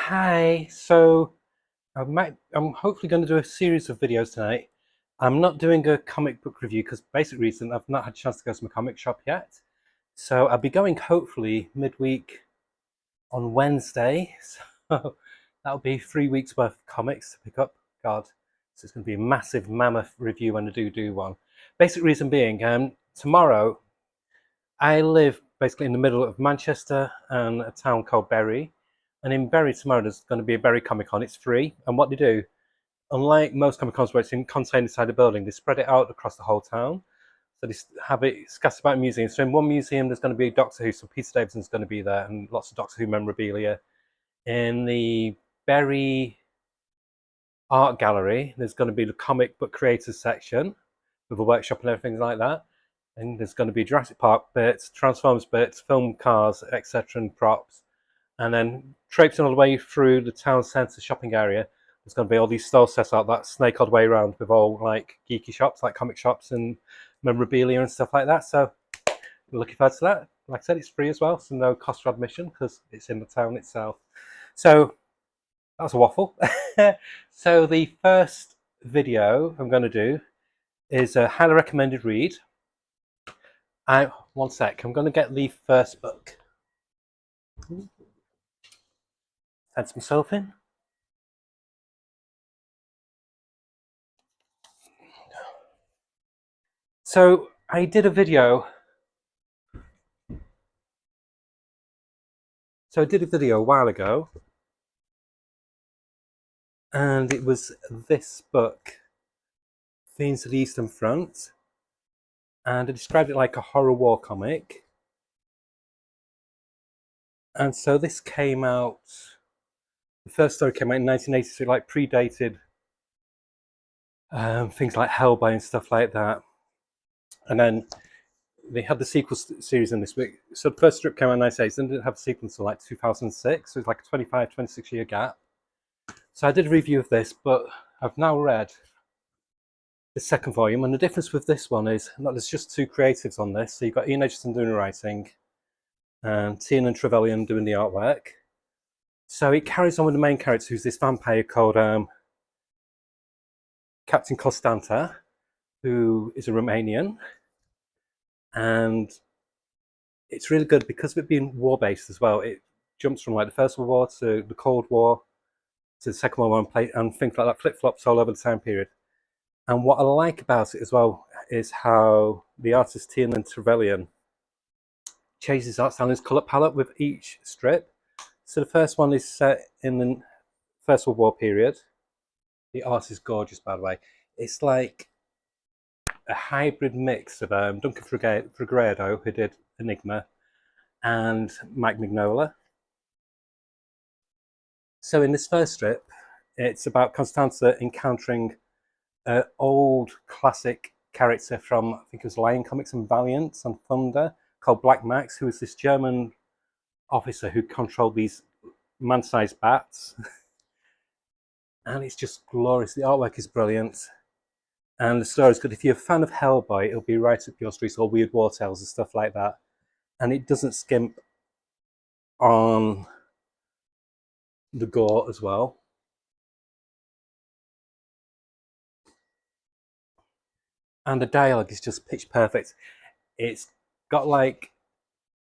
Hi, so I'm hopefully going to do a series of videos tonight. I'm not doing a comic book review because basic reason I've not had a chance to go to my comic shop yet. So I'll be going hopefully midweek on Wednesday. So that'll be 3 weeks worth of comics to pick up. God, so it's going to be a massive mammoth review when I do one. Basic reason being, tomorrow I live basically in the middle of Manchester and a town called Bury. And in Bury tomorrow, there's going to be a Bury Comic Con. It's free. And what they do, unlike most Comic Cons where it's contained inside a building, they spread it out across the whole town. So they have it scattered about museums. So in one museum, there's going to be Doctor Who. So Peter Davison's going to be there and lots of Doctor Who memorabilia. In the Bury Art Gallery, there's going to be the comic book creators section with a workshop and everything like that. And there's going to be Jurassic Park bits, Transformers bits, film cars, etc., and props. And then traipsing all the way through the town centre shopping area, there's going to be all these stalls set out that snake all the way around with all like geeky shops, like comic shops and memorabilia and stuff like that. So I'm looking forward to that. Like I said, it's free as well, so no cost for admission because it's in the town itself. So that was a waffle. So the first video I'm going to do is a highly recommended read. One sec, I'm going to get the first book. Fence myself in. So I did a video. So I did a video a while ago, and it was this book, Fiends of the Eastern Front, and I described it like a horror war comic. And so this came out. The first story came out in 1983, like predated things like Hellboy and stuff like that. And then they had the sequel series in this week. So the first strip came out in 1986, then didn't have a sequel until like 2006. So it's like a 25, 26 year gap. So I did a review of this, but I've now read the second volume, and the difference with this one is that there's just two creatives on this. So you've got Ian Edgerton doing the writing and Tiernan Trevelyan doing the artwork. So it carries on with the main character, who's this vampire called Captain Constanta, who is a Romanian. And it's really good because of it being war-based as well. It jumps from like the First World War to the Cold War to the Second World War and things like that, flip-flops all over the time period. And what I like about it as well is how the artist Tiernan Trevelyan changes his art style and his colour palette with each strip. So the first one is set in the First World War period. The art is gorgeous, by the way. It's like a hybrid mix of Duncan Fegredo, who did Enigma, and Mike Mignola. So in this first strip, it's about Constanza encountering an old classic character from, I think it was Lion Comics and Valiant and Thunder, called Black Max, who was this German officer who controlled these man-sized bats. And it's just glorious. The artwork is brilliant. And the story is good. If you're a fan of Hellboy, it'll be right up your street, or Weird War Tales and stuff like that. And it doesn't skimp on the gore as well. And the dialogue is just pitch perfect. It's got like,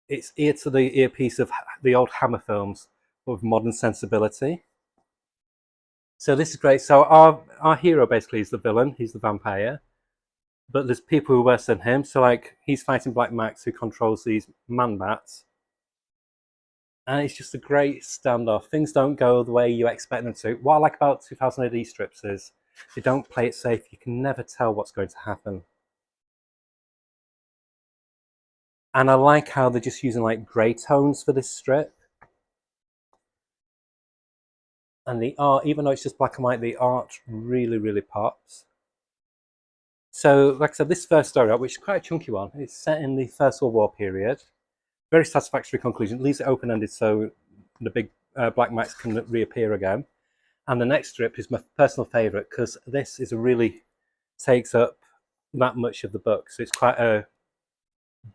it's ear to the earpiece of the old Hammer films with modern sensibility. So this is great. So our hero basically is the villain. He's the vampire. But there's people who are worse than him. So like he's fighting Black Max, who controls these man bats. And it's just a great standoff. Things don't go the way you expect them to. What I like about 2000 AD strips is they don't play it safe. You can never tell what's going to happen. And I like how they're just using like grey tones for this strip. And the art, even though it's just black and white, the art really, really pops. So, like I said, this first story, which is quite a chunky one, it's set in the First World War period. Very satisfactory conclusion. It leaves it open-ended so the big Black Max can reappear again. And the next strip is my personal favourite because this is really takes up that much of the book. So it's quite a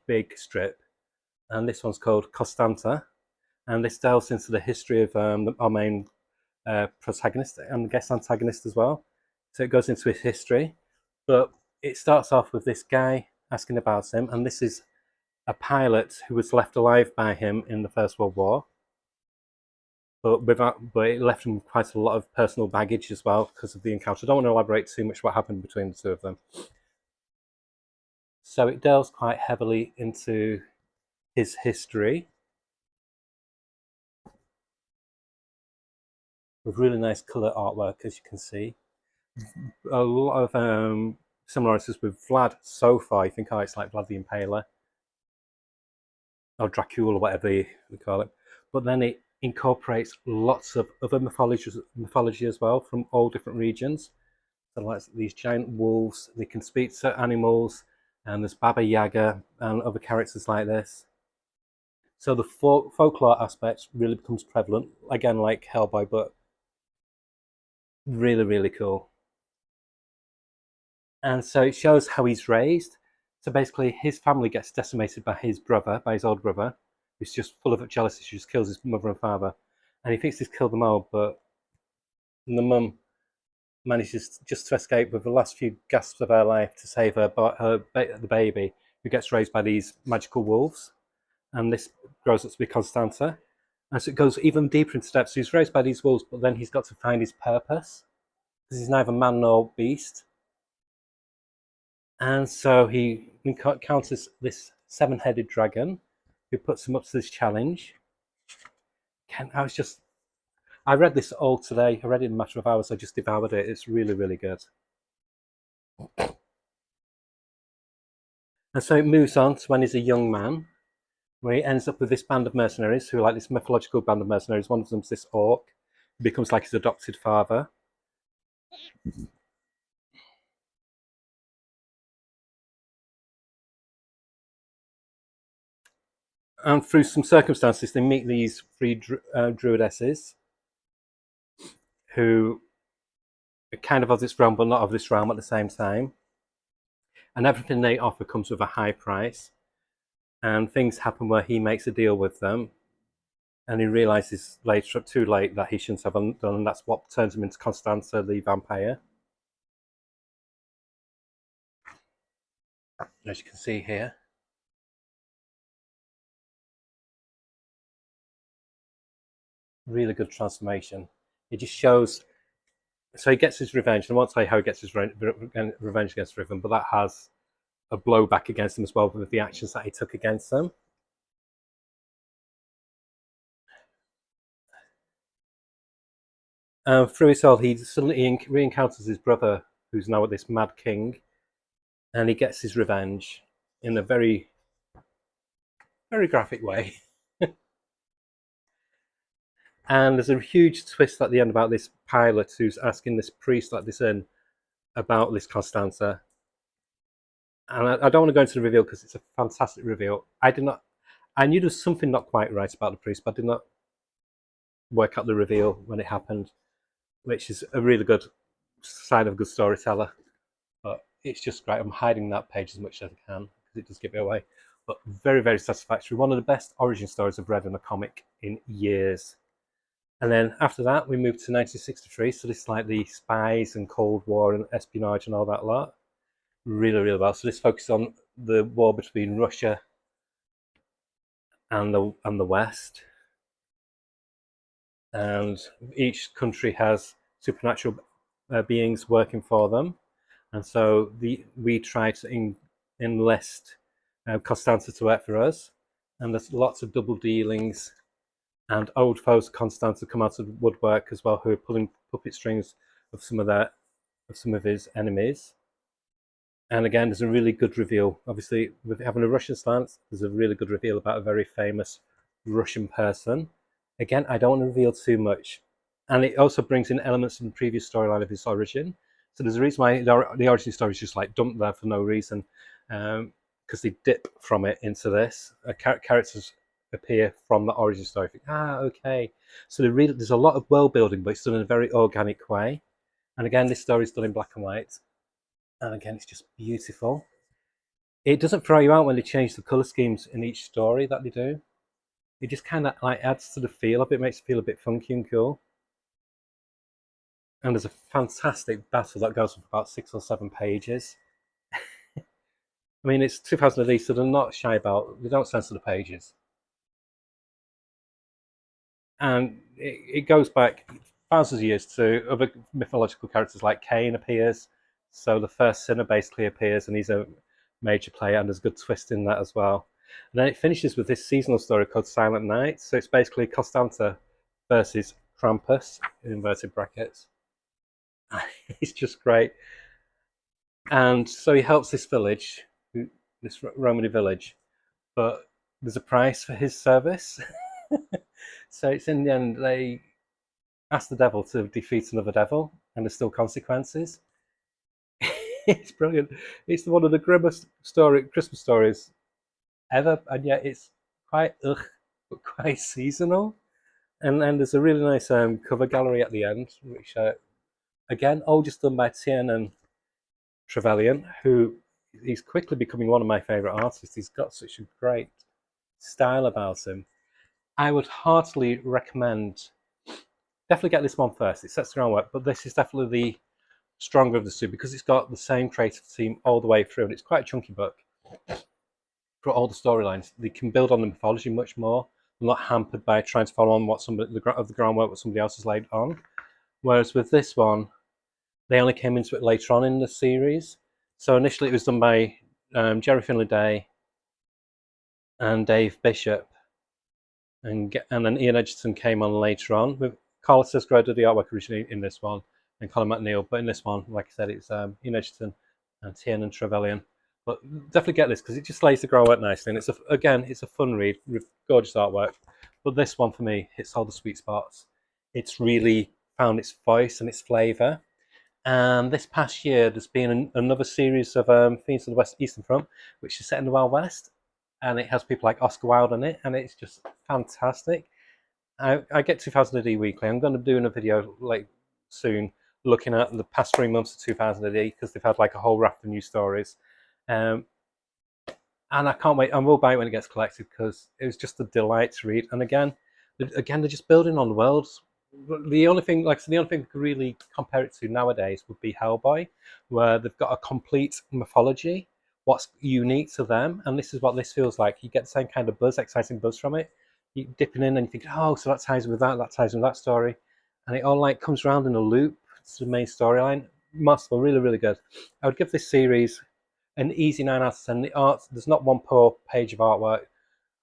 big strip. And this one's called Constanta. and this delves into the history of our main protagonist and guest antagonist as well. So it goes into his history, but it starts off with this guy asking about him, and this is a pilot who was left alive by him in the First World War, but it left him quite a lot of personal baggage as well because of the encounter. I don't want to elaborate too much what happened between the two of them. So it delves quite heavily into his history with really nice colour artwork, as you can see. A lot of similarities with Vlad so far. You think, oh, it's like Vlad the Impaler or Dracula, whatever they call it. But then it incorporates lots of other mythology as well from all different regions. So like these giant wolves, they can speak to animals, and there's Baba Yaga and other characters like this. So the folklore aspect really becomes prevalent, again like Hellboy, but really, really cool. And so it shows how he's raised. So basically, his family gets decimated by his brother, by his older brother, who's just full of jealousy. She just kills his mother and father, and he thinks he's killed them all. But the mum manages just to escape with the last few gasps of her life to save the baby, who gets raised by these magical wolves. And this grows up to be Constanza. And so it goes even deeper into depth. So he's raised by these wolves, but then he's got to find his purpose because he's neither man nor beast. And so he encounters this seven-headed dragon who puts him up to this challenge. I read this all today. I read it in a matter of hours. I just devoured it. It's really, really good. And so it moves on to when he's a young man, where he ends up with this band of mercenaries who are like this mythological band of mercenaries. One of them's this orc who becomes like his adopted father. And through some circumstances, they meet these three druidesses who are kind of this realm, but not of this realm at the same time. And everything they offer comes with a high price. And things happen where he makes a deal with them, and he realizes later, too late, that he shouldn't have done, and that's what turns him into Constanza, the vampire. As you can see here. Really good transformation. It just shows. So he gets his revenge, and I won't say how he gets his revenge against Riven, but that has a blowback against him as well with the actions that he took against them. Through it all, he suddenly re-encounters his brother, who's now this mad king, and he gets his revenge in a very, very graphic way. And there's a huge twist at the end about this pilot who's asking this priest at this inn about this Constanza. And I don't want to go into the reveal because it's a fantastic reveal. I knew there was something not quite right about the priest, but I did not work out the reveal when it happened, which is a really good sign of a good storyteller. But it's just great. I'm hiding that page as much as I can because it does give it away. But very, very satisfactory. One of the best origin stories I've read in a comic in years. And then after that, we moved to 1963. So this is like the spies and Cold War and espionage and all that lot. Really, really well. So this focuses on the war between Russia and the West. And each country has supernatural beings working for them. And so we try to enlist Constanza to work for us. And there's lots of double dealings, and old foes of Constanza come out of the woodwork as well, who are pulling puppet strings of some of his enemies. And again, there's a really good reveal. Obviously, with having a Russian stance, there's a really good reveal about a very famous Russian person. Again, I don't want to reveal too much. And it also brings in elements from the previous storyline of his origin. So there's a reason why the origin story is just like dumped there for no reason, because they dip from it into this. Characters appear from the origin story. Okay. So there's a lot of world building, but it's done in a very organic way. And again, this story is done in black and white. And again, it's just beautiful. It doesn't throw you out when they change the colour schemes in each story that they do. it just kind of like adds to the feel of it, makes it feel a bit funky and cool. And there's a fantastic battle that goes for about 6 or 7 pages. I mean, it's 2000 AD, so they're not shy about, they don't censor the pages. And it goes back thousands of years to other mythological characters like Cain appears. So the first sinner basically appears, and he's a major player, and there's a good twist in that as well. And then it finishes with this seasonal story called Silent Night. So it's basically Constanta versus Krampus in inverted brackets. It's just great. And so he helps this village, this Romany village, but there's a price for his service. So it's in the end they ask the devil to defeat another devil, and there's still consequences. It's brilliant. It's one of the grimmest Christmas stories ever, and yet it's quite but quite seasonal. And then there's a really nice cover gallery at the end, which again all just done by Tien and Trevelyan, who he's quickly becoming one of my favourite artists. He's got such a great style about him. I would heartily recommend. Definitely get this one first. It sets the groundwork, but this is definitely the stronger of the two because it's got the same creative team all the way through, and it's quite a chunky book for all the storylines. They can build on the mythology much more. They're not hampered by trying to follow on what the groundwork what somebody else has laid on. Whereas with this one, they only came into it later on in the series. So initially, it was done by Jerry Finley Day and Dave Bishop, and then Ian Edgerton came on later on. With Carlos Sisgrove did the artwork originally in this one, and Colin McNeil. But in this one, like I said, it's Ian Edgerton and Tien and Trevelyan. But definitely get this because it just lays the groundwork nicely, and it's a fun read with gorgeous artwork. But this one for me hits all the sweet spots. It's really found its voice and its flavour. And this past year, there's been another series of Fiends of the West Eastern Front, which is set in the Wild West, and it has people like Oscar Wilde in it, and it's just fantastic. I get 2000 AD weekly. I'm going to be doing a video like soon, looking at the past 3 months of 2000 AD because they've had like a whole raft of new stories, um, and I can't wait. I will buy it when it gets collected because it was just a delight to read. And again, they're just building on the worlds. The only thing, like so the only thing we could really compare it to nowadays would be Hellboy, where they've got a complete mythology. What's unique to them, and this is what this feels like. You get the same kind of buzz, exciting buzz from it. You dipping in and you think, oh, so that ties with that, that ties with that story, and it all like comes around in a loop to the main storyline. Masterful, really, really good. I would give this series an easy 9 out of 10. The art, there's not one poor page of artwork.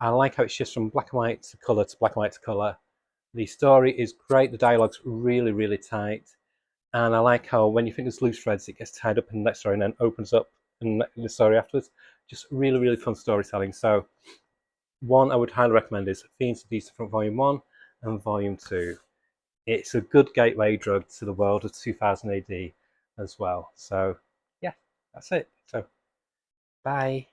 I like how it shifts from black and white to colour to black and white to colour. The story is great. The dialogue's really, really tight. And I like how when you think there's loose threads, it gets tied up in the next story and then opens up in the story afterwards. Just really, really fun storytelling. So one I would highly recommend is Fiends of the Eastern Front Volume 1 and Volume 2. It's a good gateway drug to the world of 2000 AD as well. So yeah, that's it. So bye.